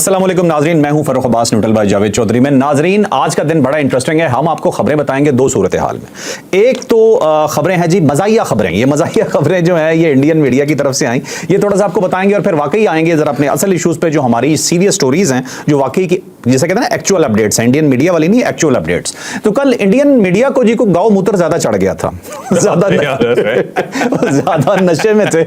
अस्सलाम वालेकुम नाजरीन, मैं हूं फर्रुख अब्बास न्यूट्रल बाय जावेद चौधरी में। नाजरीन, आज का दिन बड़ा इंटरेस्टिंग है। हम आपको खबरें बताएंगे दो सूरत हाल में। एक तो खबरें हैं जी मज़ाहिया खबरें। ये मज़ाहिया खबरें जो है ये इंडियन मीडिया की तरफ से आई, ये थोड़ा सा आपको बताएंगे और फिर वाकई आएंगे जरा अपने असल इशूज़ पे, जो हमारी सीरियस स्टोरीज हैं, जो वाकई की जिसे कहते हैं ना एक्चुअल अपडेट्स हैं। इंडियन मीडिया वाली नहीं, एक्चुअल अपडेट्स। तो कल इंडियन मीडिया को जी को गाँव मूत्र ज्यादा चढ़ गया था, ज्यादा नशे में थे,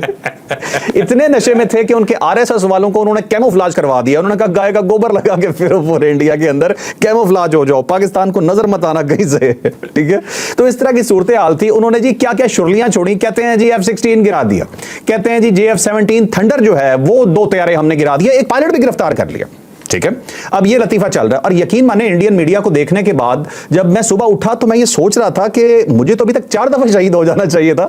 इतने नशे में थे कि उनके आरएसएस वालों को उन्होंने कैमोफ्लाज करवा दिया। उन्होंने कहा गाय का गोबर लगा के फिर पूरे इंडिया के अंदर कैमोफ्लाज हो जाओ, पाकिस्तान को नजर मत आना कहीं से, ठीक है। तो इस तरह की सूरत हाल थी। उन्होंने जी क्या क्या शुरलियां छोड़ी। कहते हैं जी F-16 गिरा दिया, कहते हैं जी JF-17 थंडर जो है वो 2 तैयारे हमने गिरा दिया, एक पायलट भी गिरफ्तार कर लिया, ठीक है। अब ये लतीफा चल रहा है और यकीन माने इंडियन मीडिया को देखने के बाद जब मैं सुबह उठा तो मैं ये सोच रहा था कि मुझे तो अभी तक 4 दफा शहीद हो जाना चाहिए था।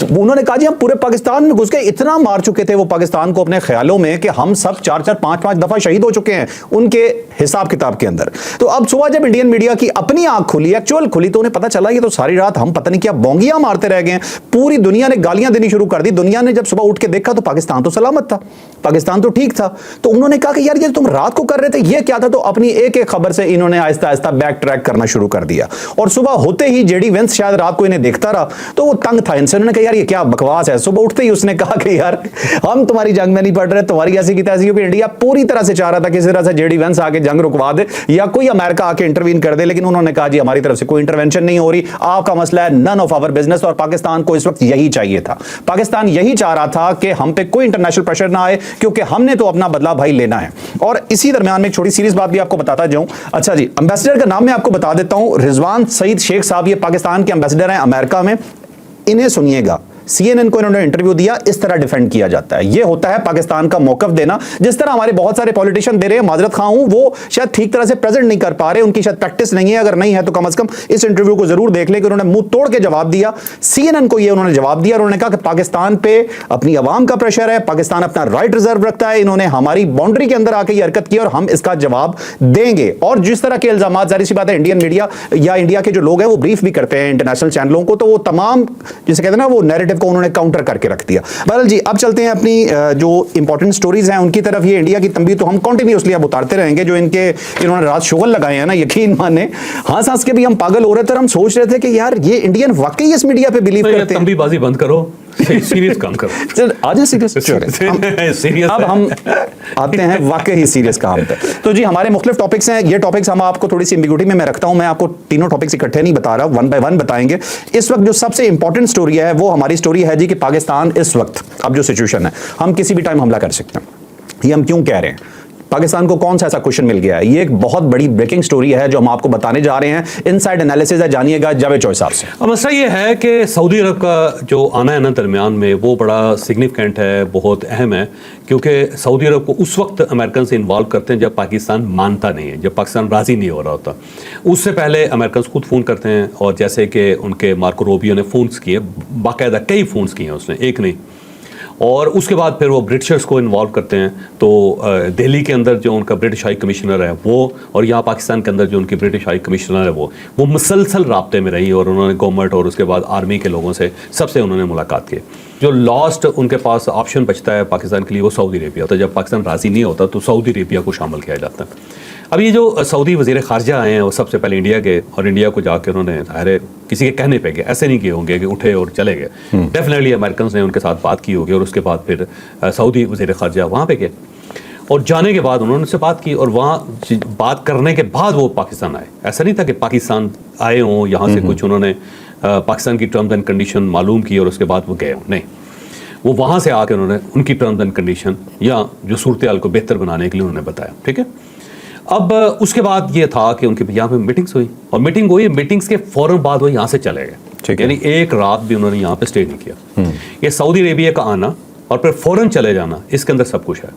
तो उन्होंने कहा जी हम पूरे पाकिस्तान में घुस के इतना मार चुके थे वो पाकिस्तान को अपने ख्यालों में कि हम सब 4-4, 5-5 दफा शहीद हो चुके हैं उनके हिसाब किताब के अंदर। तो अब सुबह जब इंडियन मीडिया की अपनी आंख खुली, एक्चुअल खुली, तो उन्हें पता चला ये तो सारी रात हम पता नहीं क्या बोंगियां मारते रह गए। पूरी दुनिया ने गालियां देनी शुरू कर दी। दुनिया ने जब सुबह उठ के देखा तो पाकिस्तान तो सलामत था, पाकिस्तान तो ठीक था। तो उन्होंने कहा कि यार ये तुम रात को कर रहे थे ये क्या था। तो अपनी एक एक खबर से इन्होंने आहिस्ता आहिस्ता बैक ट्रैक करना शुरू कर दिया। और सुबह होते ही जेडी वेंस शायद रात को इन्हें देखता रहा तो वो तंग था इनसे। उन्होंने कहा यार ये क्या बकवास है। सुबह उठते ही उसने कहा कि यार हम तुम्हारी जंग में नहीं पड़ रहे, तुम्हारी ऐसी की तैसी, क्योंकि इंडिया पूरी तरह से चाह रहा था किसी तरह से जेडी वेंस आके जंग रुकवा दे या कोई अमेरिका आके इंटरवीन कर दे। लेकिन उन्होंने कहा जी हमारी तरफ से कोई इंटरवेंशन नहीं हो रही, आपका मसला है, नन ऑफ आवर बिजनेस। और पाकिस्तान को इस वक्त यही चाहिए था। पाकिस्तान यही चाह रहा था कि हम पे कोई इंटरनेशनल प्रेशर ना आए, क्योंकि हमने तो अपना बदला भाई लेना है। और इसी दरमियान में एक छोटी सीरियस बात भी आपको बताता जाऊं। अच्छा जी, एम्बेसडर का नाम मैं आपको बता देता हूं, रिजवान सईद शेख साहब, ये पाकिस्तान के एम्बेसडर हैं अमेरिका में। इन्हें सुनिएगा, CNN को इन्होंने इंटरव्यू दिया, इस तरह डिफेंड किया जाता है। ये होता है पाकिस्तान का मौकफ देना, जिस तरह हमारे बहुत सारे पॉलिटिशियन दे रहे हैं। माजरत खां हूं, वो शायद ठीक तरह से प्रेजेंट नहीं कर पा रहे, उनकी शायद प्रैक्टिस नहीं है। अगर नहीं है तो कम से कम इस इंटरव्यू को जरूर देख लें कि उन्होंने मुंह तोड़ के जवाब दिया। CNN को ये उन्होंने जवाब दिया। उन्होंने कहा कि पाकिस्तान पे अपनी आवाम का प्रेशर है, पाकिस्तान अपना राइट रिजर्व रखता है, इन्होंने हमारी बाउंड्री के अंदर आकर ये हरकत की और हम इसका जवाब देंगे। और जिस तरह के इल्जाम, जाहिर सी बात है इंडियन मीडिया या इंडिया के जो लोग हैं वो ब्रीफ भी करते हैं इंटरनेशनल चैनलों को, तो वो तमाम जिसे कहते हैं ना वो नैरेटिव को उन्होंने काउंटर करके रख दिया। बहरहाल जी, अब चलते हैं अपनी जो इंपॉर्टेंट स्टोरीज हैं उनकी तरफ। ये इंडिया की तंबीह तो हम कंटिन्यूअसली अब उतारते रहेंगे, जो इन्होंने रात शुगल लगाए हैं ना, यकीन माने हंस हंस के भी हम पागल हो रहे थे और हम सोच रहे थे कि यार ये इंडियन वाकई इस मीडिया पे बिलीव करते हैं। तंबीहबाजी बंद करो, सीरियस काम करो। चल आज सीरियस। अब हम आते हैं वाकई सीरियस काम पे। तो जी हमारे मुख्तलिफ टॉपिक्स हैं। ये टॉपिक्स हम आपको थोड़ी सी एम्बिग्यूटी में मैं रखता हूं, मैं आपको तीनों टॉपिक्स इकट्ठे नहीं बता रहा, 1 बाय 1 बताएंगे। इस वक्त जो सबसे इंपॉर्टेंट स्टोरी है वो हमारी स्टोरी है जी कि पाकिस्तान इस वक्त अब जो सिचुएशन है, हम किसी भी टाइम हमला कर सकते हैं। ये हम क्यों कह रहे हैं? पाकिस्तान को कौन सा ऐसा क्वेश्चन मिल गया है? ये एक बहुत बड़ी ब्रेकिंग स्टोरी है जो हम आपको बताने जा रहे हैं। इनसाइड एनालिसिस है, जानिएगा जावेद चौधरी साहब से। मसला ये है कि सऊदी अरब का जो आना है ना दरमियान में, वो बड़ा सिग्निफिकेंट है, बहुत अहम है, क्योंकि सऊदी अरब को उस वक्त अमेरिकन से इन्वॉल्व करते हैं जब पाकिस्तान मानता नहीं है, जब पाकिस्तान राज़ी नहीं हो रहा होता। उससे पहले अमेरिकन खुद फ़ोन करते हैं, और जैसे कि उनके मार्को रूबियो ने फ़ोन्स किए, बाकायदा कई फ़ोन्स किए हैं उसने, एक नहीं। और उसके बाद फिर वो ब्रिटिशर्स को इन्वॉल्व करते हैं। तो दिल्ली के अंदर जो उनका ब्रिटिश हाई कमिश्नर है वो, और यहाँ पाकिस्तान के अंदर जो उनकी ब्रिटिश हाई कमिश्नर है वो मुसलसल राब्ते में रही, और उन्होंने गवर्नमेंट और उसके बाद आर्मी के लोगों से सबसे उन्होंने मुलाकात की। जो लास्ट उनके पास ऑप्शन बचता है पाकिस्तान के लिए वो सऊदी अरेबिया होता है। जब पाकिस्तान राज़ी नहीं होता तो सऊदी अरेबिया को शामिल किया जाता है। अब ये जो सऊदी वज़ीर ख़ारजा आए हैं वो सबसे पहले इंडिया के, और इंडिया को जाकर उन्होंने ज़ाहिर किसी के कहने पे गए, ऐसे नहीं किए होंगे कि उठे और चले गए। डेफिनेटली अमेरिकन ने उनके साथ बात की होगी, और उसके बाद फिर सऊदी वज़ीर ख़ारजा वहाँ पे गए, और जाने के बाद उन्होंने उनसे बात की, और वहाँ बात करने के बाद वो पाकिस्तान आए। ऐसा नहीं था कि पाकिस्तान आए हों, यहाँ से कुछ उन्होंने पाकिस्तान की टर्म्स एंड कंडीशन मालूम की और उसके बाद वो गए हों, नहीं। वो वहाँ से आकर उन्होंने उनकी टर्म्स एंड कंडीशन या जो सूरत हाल को बेहतर बनाने के लिए उन्होंने बताया, ठीक है। अब उसके बाद ये था कि उनके यहाँ पे मीटिंग्स हुई, और मीटिंग हुई, मीटिंग्स के फ़ौरन बाद वो यहाँ से चले गए, यानी एक रात भी उन्होंने यहाँ पे स्टे नहीं किया। ये सऊदी अरेबिया का आना और फिर फ़ौरन चले जाना, इसके अंदर सब कुछ है।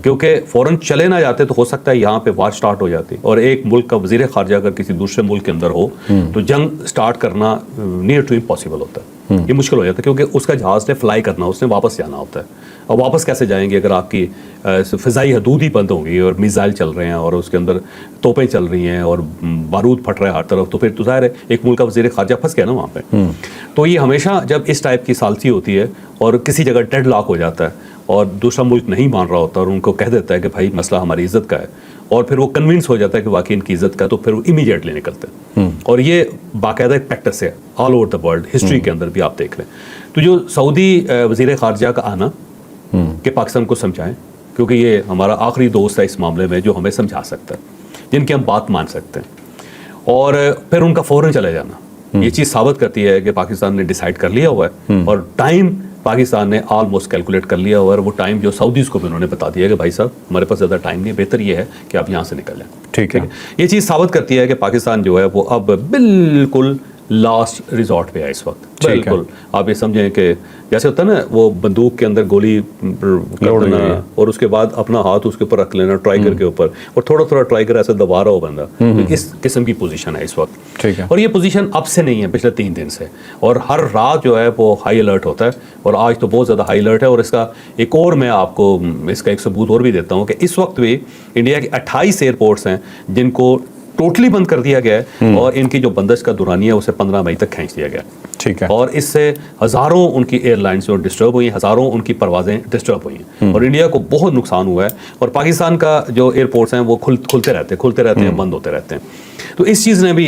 क्योंकि फ़ौरन चले ना जाते तो हो सकता है यहाँ पे वार स्टार्ट हो जाती, और एक मुल्क का वज़ीर ख़ारजा अगर किसी दूसरे मुल्क के अंदर हो तो जंग स्टार्ट करना नियर टू इम्पॉसिबल होता है। ये मुश्किल हो जाता है, क्योंकि उसका जहाज़ ने फ्लाई करना, उसने वापस जाना होता है। और वापस कैसे जाएंगे अगर आपकी फ़िज़ाई हदूद ही बंद होंगी और मिसाइल चल रहे हैं और उसके अंदर तोपें चल रही हैं और बारूद फट रहा है हर तरफ, तो फिर तो ज़ाहिर है एक मुल्क का वज़ीर ख़ारजा फंस गया ना वहाँ पे। तो ये हमेशा जब इस टाइप की सालसी होती है और किसी जगह डेड लॉक हो जाता है और दूसरा मुल्क नहीं मान रहा होता और उनको कह देता है कि भाई मसला हमारी इज्जत का है, और फिर वो कन्विंस हो जाता है कि वाकई इनकी इज्जत का, तो फिर वो इमीडिएटली निकलते हैं। और ये बाकायदा एक प्रैक्टिस है all over the world, history के अंदर भी आप देख लें। तो जो सऊदी वज़ीर ख़ारजा का आना कि पाकिस्तान को समझाएं, क्योंकि ये हमारा आखिरी दोस्त है इस मामले में जो हमें समझा सकता है, जिनकी हम बात मान सकते हैं, और फिर उनका फ़ौरन चले जाना, ये चीज़ साबित करती है कि पाकिस्तान ने डिसाइड कर लिया हुआ है और टाइम पाकिस्तान ने ऑलमोस्ट कैलकुलेट कर लिया हुआ है। और वो टाइम जो सऊदीज़ को भी उन्होंने बता दिया कि भाई साहब हमारे पास ज़्यादा टाइम नहीं है, बेहतर ये है कि आप यहाँ से निकल जाएं। ठीक है, ये चीज़ साबित करती है कि पाकिस्तान जो है वो अब बिल्कुल लास्ट रिजॉर्ट पे है इस वक्त। बिल्कुल आप ये समझें कि जैसे होता है ना, वो बंदूक के अंदर गोली कर देना और उसके बाद अपना हाथ उसके ऊपर रख लेना ट्राइगर के ऊपर, और थोड़ा थोड़ा ट्राइगर ऐसे दबा रहा हो बंदा, तो इस किस्म की पोजीशन है इस वक्त। ठीक है। और ये पोजीशन अब से नहीं है, पिछले 3 दिन से, और हर रात जो है वो हाई अलर्ट होता है, और आज तो बहुत ज़्यादा हाई अलर्ट है। और इसका एक और मैं आपको इसका एक सबूत और भी देता हूँ कि इस वक्त भी इंडिया के 28 एयरपोर्ट्स हैं जिनको टोटली बंद कर दिया गया है, और इनकी जो बंदिश का दुरानी है उसे 15 मई तक खींच दिया गया। ठीक है। और इससे हज़ारों उनकी एयरलाइंस जो डिस्टर्ब हुई हैं, हज़ारों उनकी परवाज़ें डिस्टर्ब हुई हैं, और इंडिया को बहुत नुकसान हुआ है। और पाकिस्तान का जो एयरपोर्ट्स हैं वो खुलते रहते हैं, बंद होते रहते हैं। तो इस चीज़ ने भी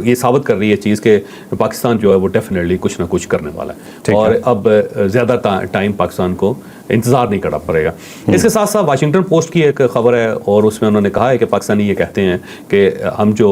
ये साबित कर रही है चीज़ कि पाकिस्तान जो है वो डेफिनेटली कुछ ना कुछ करने वाला है, और अब ज़्यादा टाइम पाकिस्तान को इंतज़ार नहीं करना पड़ेगा। इसके साथ साथ वाशिंगटन पोस्ट की एक खबर है, और उसमें उन्होंने कहा है कि पाकिस्तानी ये कहते हैं कि हम जो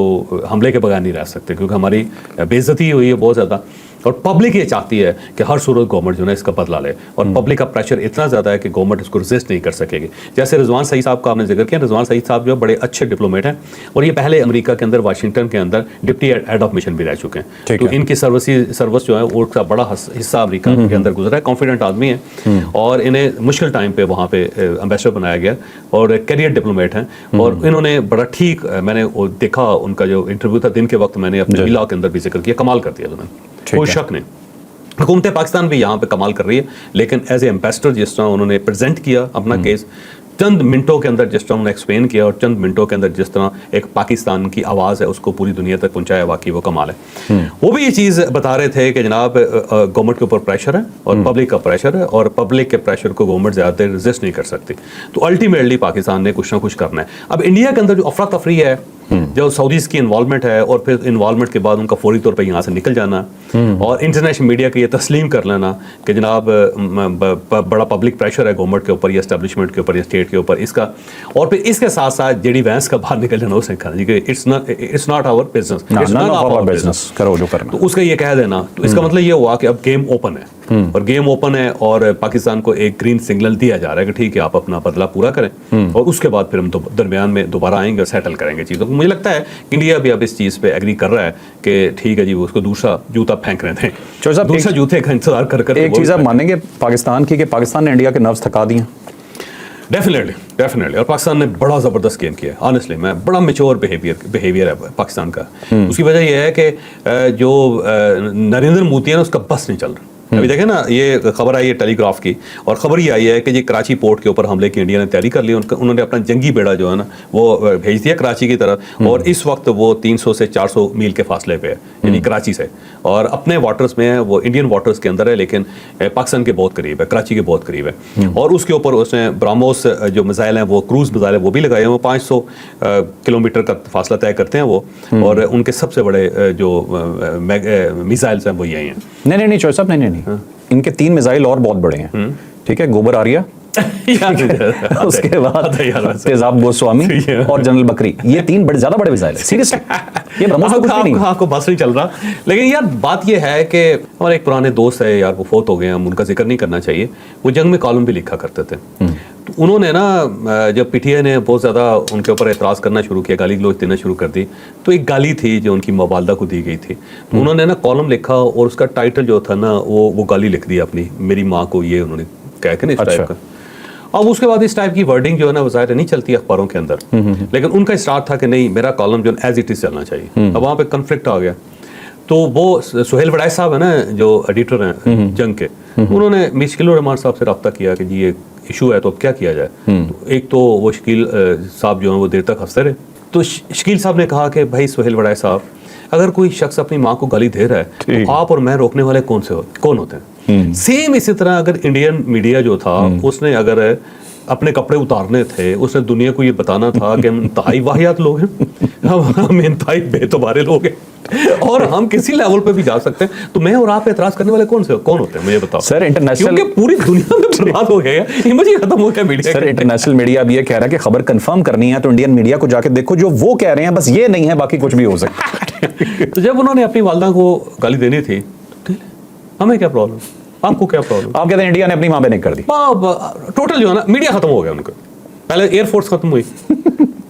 हमले के बगैर नहीं रह सकते, क्योंकि हमारी बेइज्जती हुई है बहुत ज़्यादा, और पब्लिक ये चाहती है कि हर सूरत गवर्नमेंट जो है इसका बदला ले, और पब्लिक का प्रेशर इतना ज़्यादा है कि गवर्नमेंट इसको रेजिस्ट नहीं कर सकेगी। जैसे रिजवान सईद साहब का आपने जिक्र किया, रिजवान सईद साहब जो है बड़े अच्छे डिप्लोमेट हैं, और ये पहले अमेरिका के अंदर वाशिंगटन के अंदर डिप्टी हेड ऑफ मिशन भी रह चुके हैं। तो इनकी सर्विस जो है उसका बड़ा हिस्सा अमेरिका के अंदर गुजरा है, कॉन्फिडेंट आदमी है, और इन्हें मुश्किल टाइम पे वहाँ पे एम्बेसडर बनाया गया, और कैरियर डिप्लोमेट हैं। और इन्होंने बड़ा ठीक, मैंने देखा उनका जो इंटरव्यू था दिन के वक्त, मैंने अपने विला के अंदर भी जिक्र किया, कमाल कर दिया उन्होंने, कोई शक नहीं। हुकूमत पाकिस्तान भी यहाँ पे कमाल कर रही है, लेकिन एज ए एम्बेसडर जिस तरह उन्होंने प्रेजेंट किया अपना केस, चंद मिनटों के अंदर जिस तरह उन्होंने एक्सप्लेन किया, और चंद मिनटों के अंदर जिस तरह एक पाकिस्तान की आवाज़ है उसको पूरी दुनिया तक पहुंचाया, वाकई वो कमाल है। वो भी ये चीज़ बता रहे थे कि जनाब गवर्नमेंट के ऊपर प्रेशर है और पब्लिक का प्रेशर है, और पब्लिक के प्रेशर को गवर्नमेंट ज़्यादा देर रेजिस्ट नहीं कर सकती। तो अल्टीमेटली पाकिस्तान ने कुछ ना कुछ करना है। अब इंडिया के अंदर जो अफरा तफरी है, जो सऊदीज़ की इन्वॉल्वमेंट है, और फिर इन्वॉल्वमेंट के बाद उनका फौरी तौर पे यहाँ से निकल जाना, और इंटरनेशनल मीडिया के ये तस्लीम कर लेना कि जनाब बड़ा पब्लिक प्रेशर है गवर्नमेंट के ऊपर या एस्टेब्लिशमेंट के ऊपर या स्टेट के ऊपर इसका, और फिर इसके साथ साथ जेडी वैंस का बाहर निकल जाना, उसे कहना कि इट्स नॉट आवर बिजनेस, करो जो करना, तो उसका ये कह देना। तो इसका मतलब ये हुआ कि अब गेम ओपन है, और गेम ओपन है, और पाकिस्तान को एक ग्रीन सिग्नल दिया जा रहा है कि ठीक है आप अपना बदला पूरा करें, और उसके बाद फिर हम तो दरमियान में दोबारा आएंगे और सेटल करेंगे चीज़ों को। मुझे लगता है इंडिया भी अब इस चीज़ पे एग्री कर रहा है कि ठीक है जी, उसको दूसरा जूता फेंक रहे थे, दूसरा जूते का इंतजार कर एक चीज़ आप मानेंगे पाकिस्तान की, कि पाकिस्तान ने इंडिया के नर्व्स थका दिए। डेफिनेटली, और पाकिस्तान ने बड़ा ज़बरदस्त गेम किया है। ऑनेस्टली मैं बड़ा मेच्योर बिहेवियर है पाकिस्तान का। उसकी वजह यह है कि जो नरेंद्र मोदी है ना, उसका बस नहीं चल रहा। अभी देखें ना, ये खबर आई है टेलीग्राफ की, और खबर ये आई है कि ये कराची पोर्ट के ऊपर हमले की इंडिया ने तैयारी कर ली। उन्होंने अपना जंगी बेड़ा जो है ना वो भेज दिया कराची की तरफ, और इस वक्त वो 300 से 400 मील के फासले पे है, यानी कराची से, और अपने वाटर्स में है, वो इंडियन वाटर्स के अंदर है, लेकिन पाकिस्तान के बहुत करीब है, कराची के बहुत करीब है। और उसके ऊपर उसने ब्राह्मोस जो मिसाइल हैं, वो क्रूज मिसाइल है, वो भी लगाए हैं, वो 500 किलोमीटर का फासला तय करते हैं वो, और उनके सबसे बड़े जो मिसाइल्स हैं वो यही हैं। नहीं चौधरी साहब, नहीं इनके 3 मिसाइल और बहुत बड़े हैं। ठीक है, गोबर आर्या उसके बाद तेजाब गोस्वामी और जनरल बकरी, ये 3 बड़े ज्यादा बड़े मिसाइल है। सीरियसली ये आपको बस नहीं चल रहा। लेकिन यार बात ये है कि हमारे एक पुराने दोस्त है यार, वो फोत हो गए, हम उनका जिक्र नहीं करना चाहिए। वो जंग में कॉलम भी लिखा करते थे। तो उन्होंने ना, जब पीटीआई ने बहुत ज़्यादा उनके ऊपर एतराज़ करना शुरू किया, गाली गलौज देना शुरू कर दी, तो एक गाली थी जो उनकी वालदा को दी गई थी। तो उन्होंने ना कॉलम लिखा, और उसका टाइटल जो था ना वो गाली लिख दी अपनी, मेरी माँ को, ये उन्होंने कह के ना इस टाइप का। अब उसके बाद इस टाइप की वर्डिंग जो है ना वो ज़ाहिर नहीं चलती अखबारों के अंदर, लेकिन उनका स्टार्ट था कि नहीं, मेरा कॉलम जो एज इट इज़ चलना चाहिए। अब वहाँ पे कन्फ्लिक्ट आ गया। तो वो सुहेल वड़ाई साहब है ना, जो एडिटर हैं जंग के, उन्होंने मिस शकील रहमान साहब से रब्ता किया कि जी ये इशू है, तो अब क्या किया जाए। तो एक तो वो शकील साहब जो है वो देर तक हंसते रहे। तो शकील साहब ने कहा कि भाई सुहेल वड़ाई साहब, अगर कोई शख्स अपनी माँ को गाली दे रहा है तो आप और मैं रोकने वाले कौन होते हैं। सेम इसी तरह अगर इंडियन मीडिया जो था उसने अगर अपने कपड़े उतारने थे, उसने दुनिया को ये बताना था कि हम इंतहाई वाहियात लोग हैं, हम इंतहाई बेतुबारे लोग हैं और हम किसी लेवल पे भी जा सकते हैं, तो मैं और आप एतराज करने वाले कौन होते हैं मुझे बताओ सर। इंटरनेशनल, क्योंकि पूरी दुनिया में बर्बाद हो गया है, इमेज ही खत्म हो गया मीडिया सर। इंटरनेशनल मीडिया अब ये कह रहा है कि खबर कंफर्म करनी है तो इंडियन मीडिया को जाके देखो, जो वो कह रहे हैं बस ये नहीं है, बाकी कुछ भी हो सकता है। तो जब उन्होंने अपनी वालदा को गाली देनी थी, हमें क्या प्रॉब्लम, आपको क्या प्रॉब्लम? आप कहते हैं इंडिया ने अपनी मां बहन कर दी। टोटल जो है ना मीडिया खत्म हो गया उनका। पहले एयरफोर्स खत्म हुई,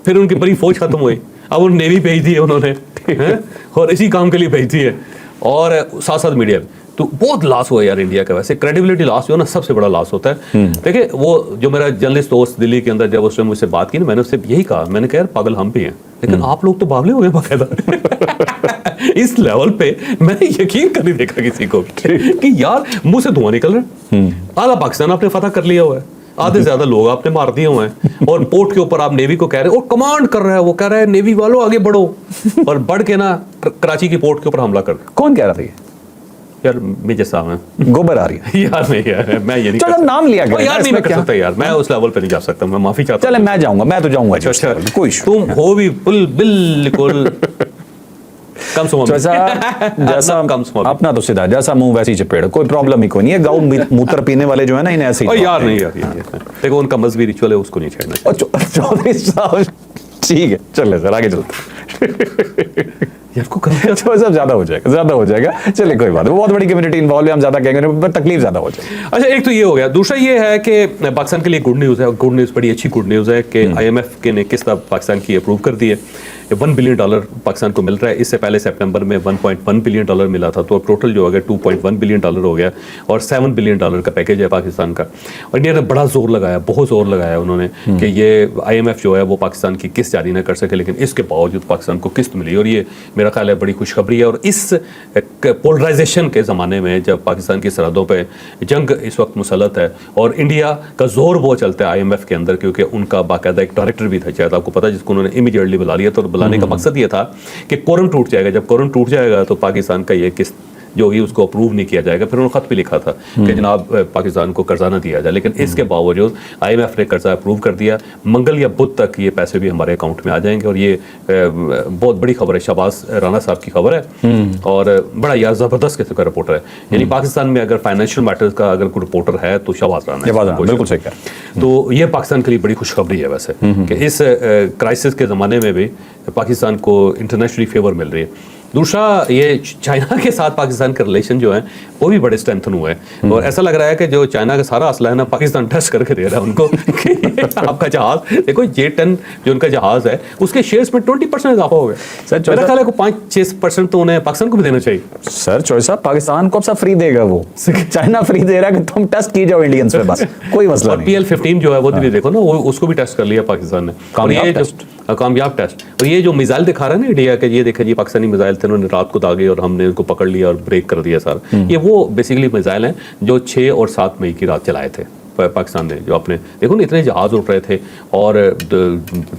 फिर उनकी बड़ी फौज खत्म हुई, अब उन्हें नेवी भेज दी है उन्होंने, हैं? और इसी काम के लिए भेज दी है, और साथ साथ मीडिया भी। तो बहुत लॉस हुआ यार इंडिया का। वैसे क्रेडिबिलिटी लॉस जो है ना सबसे बड़ा लॉस होता है। देखिए वो जो मेरा जर्नलिस्ट दोस्त दिल्ली के अंदर जब उसने मुझसे बात की ना, मैंने उससे यही कहा, मैंने कहा यार पागल हम भी हैं, लेकिन आप लोग तो पागले हो गए बाकायदा। इस लेवल पे मैंने यकीन कर नहीं देखा किसी को कि यार मुंह से धुआं निकल रहा है। आधा पाकिस्तान आपने फतह कर लिया हुआ है, आधे से ज्यादा लोग आपने मार दिए हुए हैं, और पोर्ट के ऊपर आप नेवी को कह रहे हो, और कमांड कर रहा है, वो कह रहा है नेवी वालों आगे बढ़ो, और बढ़ के ना कराची की पोर्ट के ऊपर हमला कर दो। कौन कह रहा था ये? यार मेजर साहब हैं। गोबर आ रही है यार मैं ये नहीं चलो नाम लिया गया यार, नहीं मैं कर सकता यार, मैं उस लेवल पे नहीं जा सकता, मैं माफी चाहता चले मैं जाऊंगा, मैं तो जाऊंगा। अच्छा कोई तुम हो भी बिल्कुल कम सुमा जैसा कम सुमा अपना तो सीधा जैसा मुंह वैसी चपेड़, कोई प्रॉब्लम ही कोई नहीं है। गाँव मूत्र पीने वाले जो है ना, इन्हें ऐसे ही यार नहीं यार, देखो उनका मजहबी रिचुअल है, उसको नहीं छेड़ना। चौधरी साहब ठीक है, चले सर आगे चलते यार को करो तो सब ज्यादा हो जाएगा। चलिए कोई बात नहीं, बहुत बड़ी कम्युनिटी इन्वॉल्व है, हम ज्यादा कहेंगे पर तकलीफ ज्यादा हो जाएगी। अच्छा एक तो ये हो गया, दूसरा ये है कि पाकिस्तान के लिए गुड न्यूज़ है, गुड न्यूज़ बड़ी अच्छी गुड न्यूज़ है कि IMF के ने किस तरह पाकिस्तान की अप्रूव कर दी है। $1 बिलियन पाकिस्तान को मिल रहा है। इससे पहले सितंबर में $1.1 बिलियन मिला था, तो अब टोटल जो हो गया $2.1 बिलियन हो गया, और $7 बिलियन का पैकेज है पाकिस्तान का। और इंडिया ने बड़ा जोर लगाया, बहुत जोर लगाया उन्होंने कि ये IMF जो है वो पाकिस्तान की किस्त जारी ना कर सके, लेकिन इसके बावजूद पाकिस्तान को किस्त मिली, और ये मेरा ख्याल है बड़ी खुशखबरी है। और इस पोलराइजेशन के ज़माने में जब पाकिस्तान की सरहदों पर जंग इस वक्त मुसलत है, और इंडिया का जोर वो चलता है IMF के अंदर, क्योंकि उनका बाकायदा एक डायरेक्टर भी था, शायद आपको पता है, जिसको उन्होंने इमीडिएटली बुला लिया। तो बुलाने का मकसद ये था कि कोरम टूट जाएगा, जब कोरम टूट जाएगा तो पाकिस्तान का ये किस्त जो ही उसको अप्रूव नहीं किया जाएगा। फिर उन्होंने खत भी लिखा था कि जनाब पाकिस्तान को कर्जा ना दिया जाए, लेकिन इसके बावजूद IMF ने कर्जा अप्रूव कर दिया। मंगल या बुध तक ये पैसे भी हमारे अकाउंट में आ जाएंगे, और ये बहुत बड़ी खबर है। शहबाज राना साहब की खबर है, और बड़ा यार जबरदस्त किस्म का रिपोर्टर है। यानी पाकिस्तान में अगर फाइनेंशियल मैटर्स का अगर कोई रिपोर्टर है तो शहबाज राना है, बिल्कुल सही कहा। तो ये पाकिस्तान के लिए बड़ी खुशखबरी है वैसे कि इस क्राइसिस के ज़माने में भी पाकिस्तान को इंटरनेशनली फेवर मिल रही है। दूसरा ये चाइना के साथ पाकिस्तान के रिलेशन जो है वो भी बड़े स्ट्रेंथन हुए हैं, और ऐसा लग रहा है कि जो चाइना का सारा असला है ना, पाकिस्तान टेस्ट करके दे रहा है उनको कि आपका जहाज देखो, J-10 जो उनका जहाज है उसके शेयर्स में 20% इजाफा हो गया। सर मेरा ख्याल है 5-6% तो उन्हें पाकिस्तान को भी देना चाहिए। सर चॉइस साहब, पाकिस्तान को अब सब फ्री देगा, वो चाइना फ्री दे रहा है कि तुम टेस्ट की जाओ इंडियंस पे, बस कोई मसला नहीं। PL-15 जो है वो भी देखो ना, वो उसको भी टेस्ट कर लिया पाकिस्तान ने, कामयाब टेस्ट। और ये जो मिसाइल दिखा रहा है ना इंडिया के, ये देखे जी पाकिस्तानी मिसाइल थे, उन्होंने रात को दागे और हमने उनको पकड़ लिया और ब्रेक कर दिया सारा। ये वो बेसिकली मिसाइल हैं जो 6 और 7 मई की रात चलाए थे पाकिस्तान ने। जो आपने देखो ना, इतने जहाज उठ रहे थे, और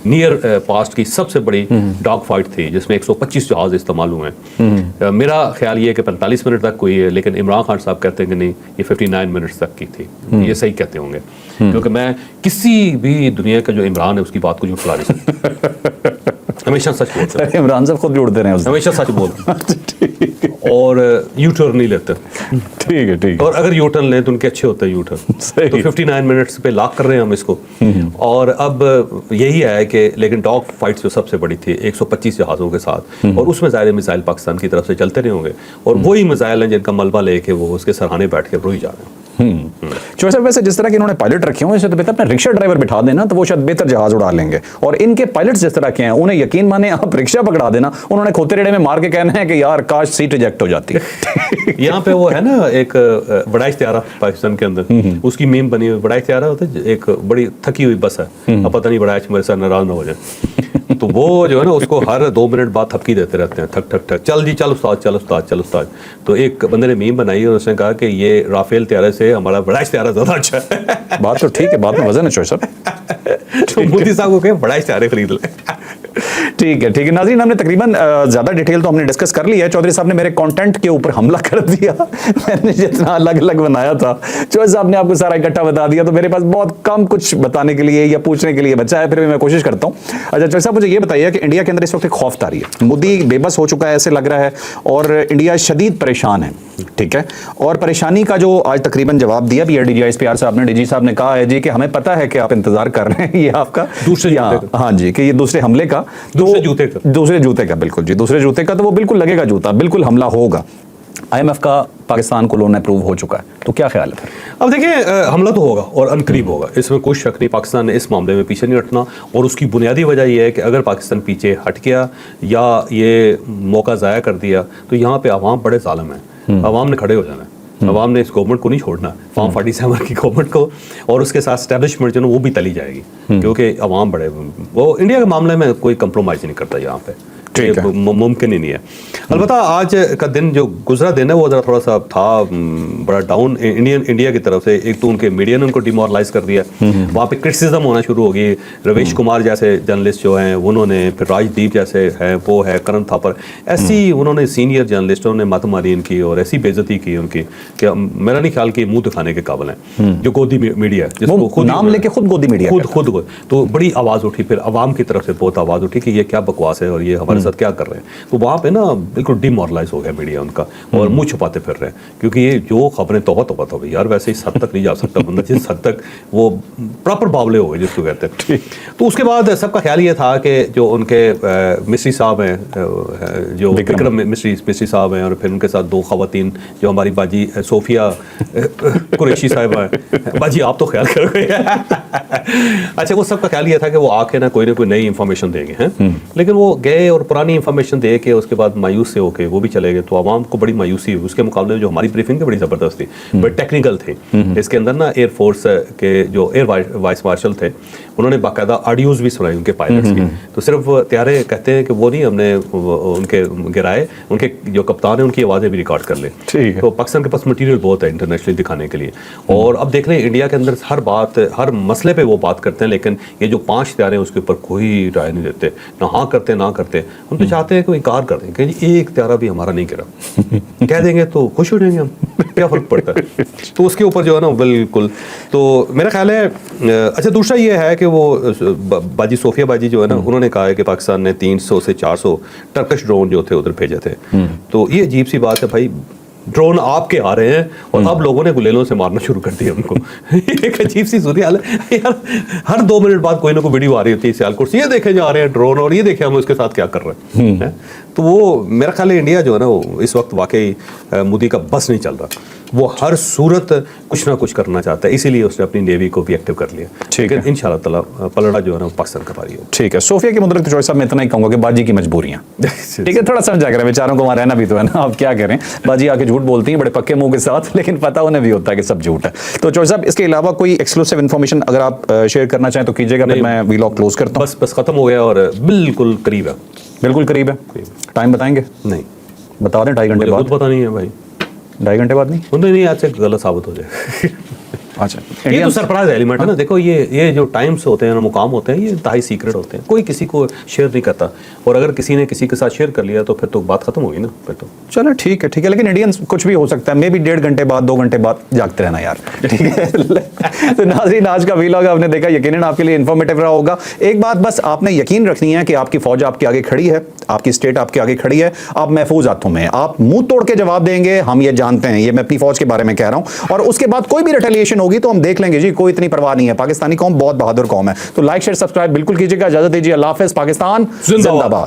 नियर पास्ट की सबसे बड़ी डॉग फाइट थी जिसमें 125 जहाज इस्तेमाल हुए हैं। मेरा ख्याल ये है कि 45 मिनट तक हुई है, लेकिन इमरान खान साहब कहते हैं कि नहीं, ये 59 मिनट्स तक की थी। ये सही कहते होंगे, क्योंकि मैं किसी भी दुनिया का जो इमरान है उसकी बात को झूठला नहीं सकता। हमेशा सच बोलते हैं, इमरान साहब खुद जोड़ते रहे, हमेशा सच बोलते और यू टर्न नहीं लेते। ठीक है। और अगर यू टर्न लें तो उनके अच्छे होते हैं यू टर्न। तो 59 मिनट्स पे लॉक कर रहे हैं हम इसको। और अब यही है कि लेकिन डॉग फाइट्स जो सबसे बड़ी थी 125 जहाज़ों के साथ, और उसमें ज़्यादा मिसाइल पाकिस्तान की तरफ से चलते रहे होंगे, और वही मिसाइल हैं जिनका मलबा लेके वो उसके सराहने बैठ के रोई जा रहे हैं। चौधरी वैसे जिस तरह के इन्होंने पायलट रखे हुए हैं, तो बेहतर अपना रिक्शा ड्राइवर बिठा देना, तो वो शायद बेहतर जहाज उड़ा लेंगे। और इनके पायलट्स जिस तरह के हैं, उन्हें यकीन माने आप रिक्शा पकड़ा देना, उन्होंने खोते रेड़े में मार के कहना है कि यार काश सीट रिजेक्ट हो जाती है। यहाँ पे वो है ना एक बड़ा इश्तिहारा पाकिस्तान के अंदर, उसकी मीम बनी हुई, बड़ा इश्तिहारा होता है, एक बड़ी थकी हुई बस है, अब पता नहीं बड़ा मेरे साथ नाराज ना हो जाए, तो वो जो है ना उसको हर 2 मिनट बाद थपकी देते रहते हैं, ठक ठक ठक, चल जी चल उस्ताद, चल उस्ताद, चल उस्ताद। तो एक बंदे ने मीम बनाई और उसने कहा कि ये राफेल त्यारे से हमारा बड़ा इश्तिहारा ज्यादा अच्छा है। बात तो ठीक है, बात में वजन है चौधरी साहब। तो मोदी साहब को कहे बड़ा इश्तिहारे खरीद ले। ठीक है नाज़रीन, हमने तकरीबन ज्यादा डिटेल तो हमने डिस्कस कर लिया है। चौधरी साहब ने मेरे कंटेंट के ऊपर हमला कर दिया। मैंने जितना अलग अलग बनाया था चौधरी साहब ने आपको सारा इकट्ठा बता दिया, तो मेरे पास बहुत कम कुछ बताने के लिए या पूछने के लिए बचा है, फिर भी मैं कोशिश करता हूँ। अच्छा चौधरी साहब, मुझे ये बताइए कि इंडिया के अंदर इस वक्त एक खौफ तारी है, मोदी बेबस हो चुका है ऐसे लग रहा है, और इंडिया शदीद परेशान है, ठीक है। और परेशानी का जो आज तकरीबन जवाब दिया भी है डीजी ISPR साहब ने, डीजी साहब ने कहा है जी कि हमें पता है कि आप इंतजार कर रहे हैं ये आपका दूसरे हाँ जी, कि ये दूसरे हमले का, दूसरे जूते का बिल्कुल जी, दूसरे जूते का, तो वो बिल्कुल लगेगा जूता, बिल्कुल हमला होगा। IMF का पाकिस्तान को लोन अप्रूव हो चुका है, तो क्या ख्याल है? अब देखिए, हमला तो होगा और अनकरीब होगा, इसमें कोई शक नहीं। पाकिस्तान ने इस मामले में पीछे नहीं हटना, और उसकी बुनियादी वजह यह है कि अगर पाकिस्तान पीछे हट गया या ये मौका ज़ाया कर दिया तो यहाँ पे अवाम बड़े ज़ालिम हैं, अवाम ने खड़े हो जाना है, अवाम ने इस गवर्नमेंट को नहीं छोड़ना, फॉर्म 47 की गवर्नमेंट को, और उसके साथ स्टैब्लिशमेंट जो है वो भी तली जाएगी, क्योंकि अवाम बड़े, वो इंडिया के मामले में कोई कंप्रोमाइज़ नहीं करता यहाँ पे, मुमकिन ही नहीं है। अलबत्ता आज का दिन जो गुजरा दिन है वो जरा थोड़ा सा था बड़ा डाउन इंडिया की तरफ से। एक तो उनके मीडिया ने उनको डिमोरलाइज कर दिया, वहाँ पे क्रिटिसिज्म होना शुरू हो गई। रवीश कुमार जैसे जर्नलिस्ट जो हैं उन्होंने, फिर राजदीप जैसे हैं वो है, करण थापर, ऐसी उन्होंने सीनियर जर्नलिस्टों ने मत मारी इनकी और ऐसी बेइज्जती की उनकी कि मेरा नहीं ख्याल कि मुंह दिखाने के काबिल हैं। जो गोदी मीडिया जिसको खुद नाम लेके खुद गोदी मीडिया खुद तो बड़ी आवाज़ उठी, फिर अवाम की तरफ से बहुत आवाज़ उठी कि ये क्या बकवास है और ये हमारे साथ क्या कर रहे हैं। तो वहाँ पे ना बिल्कुल डिमोरलाइज हो गया मीडिया उनका, और मुंह छुपाते फिर रहे हैं, क्योंकि ये जो खबरें तौबा यार, वैसे इस हद तक नहीं जा सकता बंदा जिस हद तक वो प्रॉपर बावले हो गए जिसको कहते हैं। तो उसके बाद सबका ख्याल ये था कि जो उनके मिस्री साहब हैं, जो विक्रम मिस्री साहब हैं, और फिर उनके साथ दो खवातीन जो हमारी बाजी सोफिया कुरैशी साहिबा हैं, बाजी आप तो ख्याल करोगे। अच्छा, वो सबका ख्याल ये था कि वो आके ना कोई नई इंफॉर्मेशन देंगे हैं, लेकिन वो गए और पुरानी इंफॉर्मेशन दे के उसके बाद मायूस से होके वो भी चले गए। तो आवाम को बड़ी मायूसी हुई उसके मुकाबले में। जो हमारी ब्रीफिंग बड़ी ज़बरदस्त थी, बड़े टेक्निकल थे। इसके अंदर ना एयरफोर्स के जो एयर वाइस मार्शल थे उन्होंने बाकायदा ऑडियोज़ भी सुनाई उनके पायलट्स की। तो सिर्फ त्यारे कहते हैं कि वो नहीं, हमने उनके गिराए, उनके जो कप्तान है उनकी आवाज़ें भी रिकॉर्ड कर ले। तो पाकिस्तान के पास मटीरियल बहुत है इंटरनेशनली दिखाने के लिए। और अब देख रहे हैं इंडिया के अंदर हर बात, हर मसले पे वो बात करते हैं, लेकिन ये जो 5 त्यारे हैं उसके ऊपर कोई राय नहीं देते, ना हाँ करते ना करते। हम तो चाहते हैं कि इनकार कर दें कि जी एक त्यारा भी हमारा नहीं गिरा, कह देंगे तो खुश हो जाएंगे हम, क्या फ़र्क पड़ता है। तो उसके ऊपर जो है ना बिल्कुल, तो मेरा ख्याल है। अच्छा, दूसरा ये है कि वो बाजी सोफिया बाजी जो है ना, उन्होंने कहा है कि पाकिस्तान ने 300 से 400 टर्किश ड्रोन जो थे उधर भेजे थे। तो ये अजीब सी बात है भाई, ड्रोन आपके आ रहे हैं और अब लोगों ने गुलेलों से मारना शुरू कर दिया उनको। एक अजीब सी सूरत हाल है यार, हर 2 मिनट बाद कोई ना कोई वीडियो आ रही होती है सियालकोट से, ये देखे जा रहे हैं ड्रोन और ये देखे हम उसके साथ क्या कर रहे हैं। तो वो मेरा ख्याल है इंडिया जो है ना वो इस वक्त वाकई मोदी का बस नहीं चल रहा, वो हर सूरत कुछ ना कुछ करना चाहता है, इसीलिए उसने अपनी नेवी को भी एक्टिव कर लिया। ठीक है, इंशाल्लाह ताला पलड़ा जो है ना पाकिस्तान का पारी हो। ठीक है, सोफिया की मुद्दत चौधरी साहब मैं इतना ही कहूँगा कि बाजी की मजबूरियाँ, ठीक है, थोड़ा समझा करें, बेचारों को वहाँ रहना भी तो है ना, आप क्या करें। बाजी आके झूठ बोलती हैं बड़े पक्के मुंह के साथ, लेकिन पता उन्हें भी होता है कि सब झूठ है। तो चौधरी साहब, इसके अलावा कोई एक्सक्लूसिव इन्फॉर्मेशन अगर आप शेयर करना चाहें तो कीजिएगा, फिर मैं वीलॉग क्लोज करता हूँ। बस खत्म हो गया और बिल्कुल करीब है, बिल्कुल करीब है। टाइम बताएंगे? नहीं बता दें, 2.5 घंटे बाद। पता नहीं है भाई, 2.5 घंटे बाद नहीं, आज से गलत साबित हो जाए। अच्छा, ये तो सरप्राइज एलिमेंट है ना। देखो ये जो टाइम्स होते हैं, मुकाम होते हैं, ये इंतहाई सीक्रेट होते हैं, कोई किसी को शेयर नहीं करता, और अगर किसी ने किसी के साथ शेयर कर लिया तो फिर तो बात खत्म होगी ना, फिर तो चलो ठीक है, लेकिन इंडियंस कुछ भी हो सकता है, मे बी 1.5 घंटे बाद 2 घंटे बाद जागते रहना यार, ठीक है। तो नाज़रीन, आज का वीलॉग आपने देखा, यकीनन आपके लिए इन्फॉर्मेटिव रहा होगा। एक बात बस आपने यकीन रखनी है कि आपकी फौज आपके आगे खड़ी है, आपकी स्टेट आपके आगे खड़ी है, आप महफूज हाथों में, आप मुंह तोड़ के जवाब देंगे, हम ये जानते हैं, ये मैं अपनी फौज के बारे में कह रहा हूं। और उसके बाद कोई भी रिटेलिएशन होगी तो हम देख लेंगे जी, कोई इतनी परवाह नहीं है। पाकिस्तानी कौम बहुत बहादुर कौम है। तो लाइक शेयर सब्सक्राइब बिल्कुल कीजिएगा। इजाजत दीजिए, अल्लाह हाफिज़। पाकिस्तान जिंदाबाद।